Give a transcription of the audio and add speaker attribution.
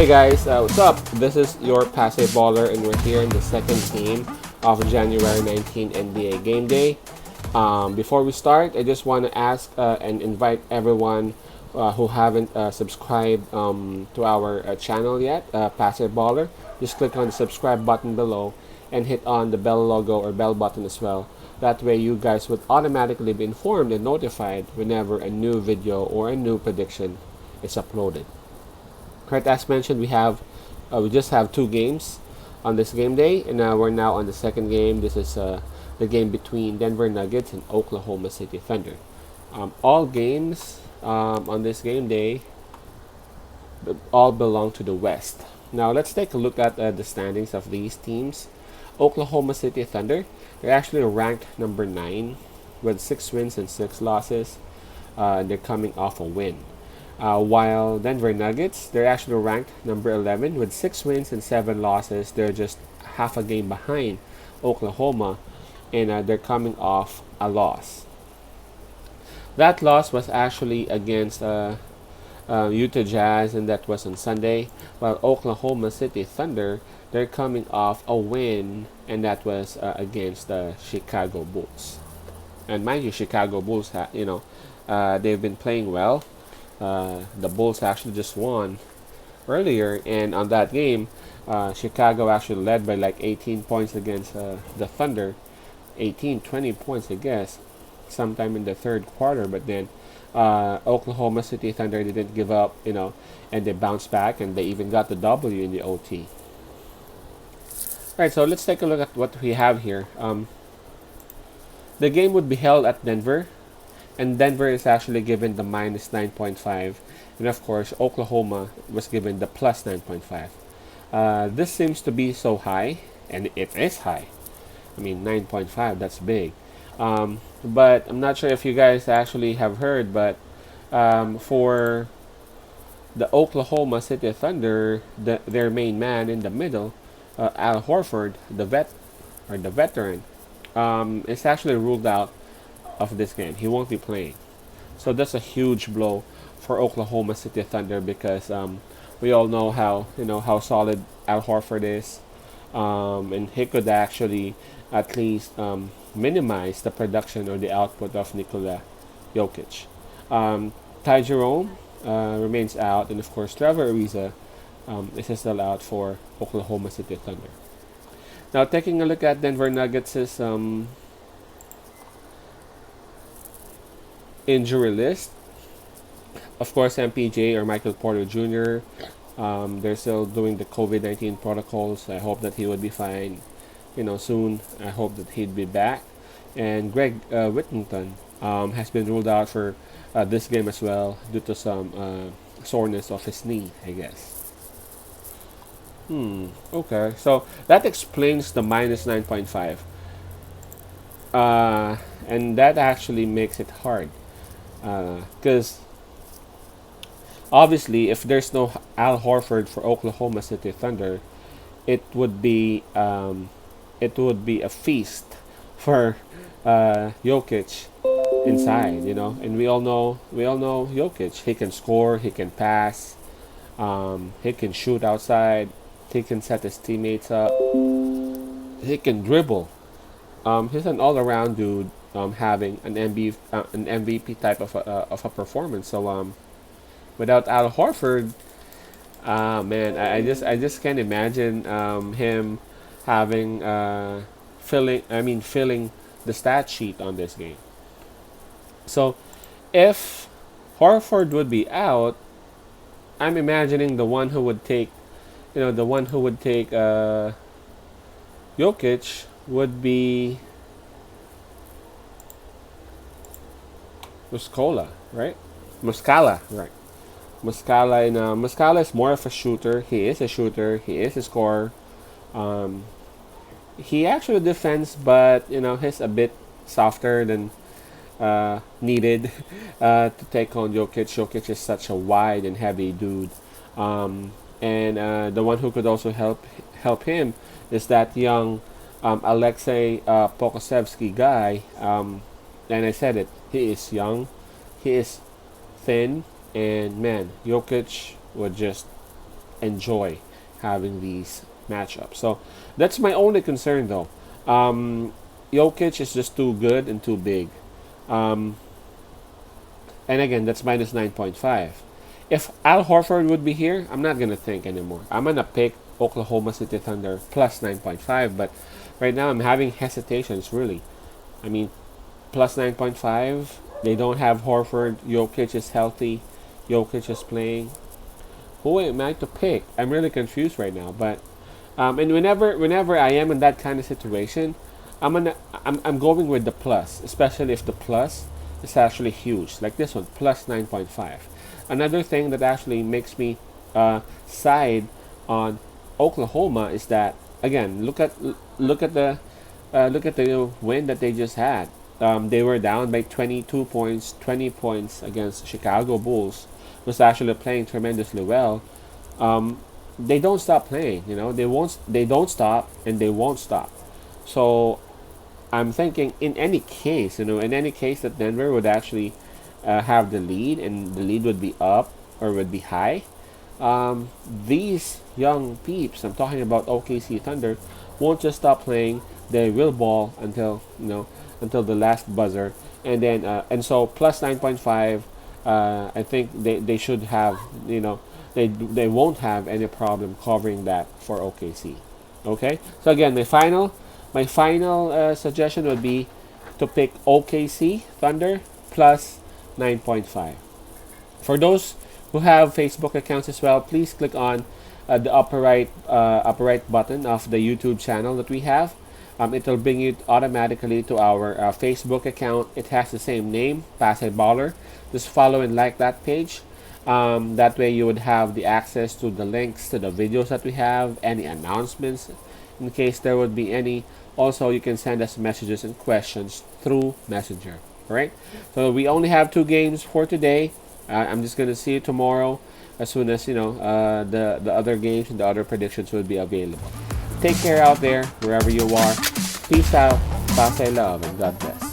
Speaker 1: Hey guys, what's up? This is your Passive Baller, and we're here in the second game of January 19 NBA Game Day. Before we start, I just want to ask and invite everyone who haven't subscribed to our channel yet, Passive Baller. Just click on the subscribe button below and hit on the bell logo or bell button as well. That way, you guys would automatically be informed and notified whenever a new video or a new prediction is uploaded. Right, as mentioned, we just have two games on this game day, and we're now on the second game. This is the game between Denver Nuggets and Oklahoma City Thunder. All games on this game day all belong to the West. Now let's take a look at the standings of these teams. Oklahoma City Thunder, they're actually ranked number 9 with 6 wins and 6 losses. They're coming off a win. While Denver Nuggets, they're actually ranked number 11 with 6 wins and 7 losses. They're just half a game behind Oklahoma, and they're coming off a loss. That loss was actually against Utah Jazz, and that was on Sunday. While Oklahoma City Thunder, they're coming off a win, and that was against the Chicago Bulls. And mind you, Chicago Bulls, they've been playing well. The Bulls actually just won earlier, and on that game, Chicago actually led by like 18 points against the Thunder. 20 points, I guess, sometime in the third quarter. But then Oklahoma City Thunder didn't give up, and they bounced back, and they even got the W in the OT. Alright, so let's take a look at what we have here. The game would be held at Denver, and Denver is actually given the minus 9.5, and of course Oklahoma was given the plus 9.5. This seems to be so high, and it is high. I mean, 9.5, that's big. But I'm not sure if you guys actually have heard, but for the Oklahoma City Thunder, their main man in the middle, Al Horford, the veteran, is actually ruled out of this game. He won't be playing. So that's a huge blow for Oklahoma City Thunder, because we all know how solid Al Horford is, and he could actually at least minimize the production or the output of Nikola Jokic. Ty Jerome remains out, and of course Trevor Ariza is still out for Oklahoma City Thunder. Now taking a look at Denver Nuggets' injury list. Of course, MPJ or Michael Porter Jr., they're still doing the COVID-19 protocols. I hope that he would be fine, soon. I hope that he'd be back. And Greg Whittington has been ruled out for this game as well due to some soreness of his knee, I guess. Okay, so that explains the minus 9.5. And that actually makes it hard. Because obviously, if there's no Al Horford for Oklahoma City Thunder, it would be a feast for Jokic inside, And we all know Jokic. He can score, he can pass, he can shoot outside, he can set his teammates up, he can dribble. He's an all-around dude. Having an MVP type of a performance. So without Al Horford, man, I just can't imagine him having filling the stat sheet on this game. So if Horford would be out, I'm imagining the one who would take Jokic would be Muscala, right? Muscala, right? Muscala is more of a shooter. He is a shooter. He is a scorer. He actually defends, but he's a bit softer than needed to take on Jokic. Jokic is such a wide and heavy dude, and the one who could also help him is that young Alexei Pokusevsky guy. And I said it. He is young, he is thin, and man, Jokic would just enjoy having these matchups. So that's my only concern, though. Jokic is just too good and too big. Um, and again, that's minus 9.5. If Al Horford would be here, I'm not gonna think anymore. I'm gonna pick Oklahoma City Thunder plus 9.5. But right now, I'm having hesitations. Really, I mean, plus 9.5. They don't have Horford. Jokic is healthy. Jokic is playing. Who am I to pick? I'm really confused right now. But and whenever I am in that kind of situation, I'm going with the plus, especially if the plus is actually huge, like this one, plus 9.5. Another thing that actually makes me side on Oklahoma is that, again, look at the win that they just had. They were down by 22 points, 20 points against Chicago Bulls, was actually playing tremendously well. Um, they don't stop playing. They don't stop, and they won't stop. So I'm thinking, in any case that Denver would actually have the lead, and the lead would be up or would be high. These young peeps, I'm talking about OKC Thunder, won't just stop playing. They will ball until the last buzzer, and so plus 9.5. I think they should have, they won't have any problem covering that for OKC. Okay, so again, my final suggestion would be to pick OKC Thunder plus 9.5. For those who have Facebook accounts as well, please click on the upper right button of the YouTube channel that we have. It will bring you automatically to our Facebook account. It has the same name, Pass Baller. Just follow and like that page. That way you would have the access to the links to the videos that we have, any announcements in case there would be any. Also, you can send us messages and questions through Messenger. All right. So we only have 2 games for today. I'm just gonna see you tomorrow, as soon as the other games and the other predictions will be available. Take care out there wherever you are. Peace out. Pasay love and God bless.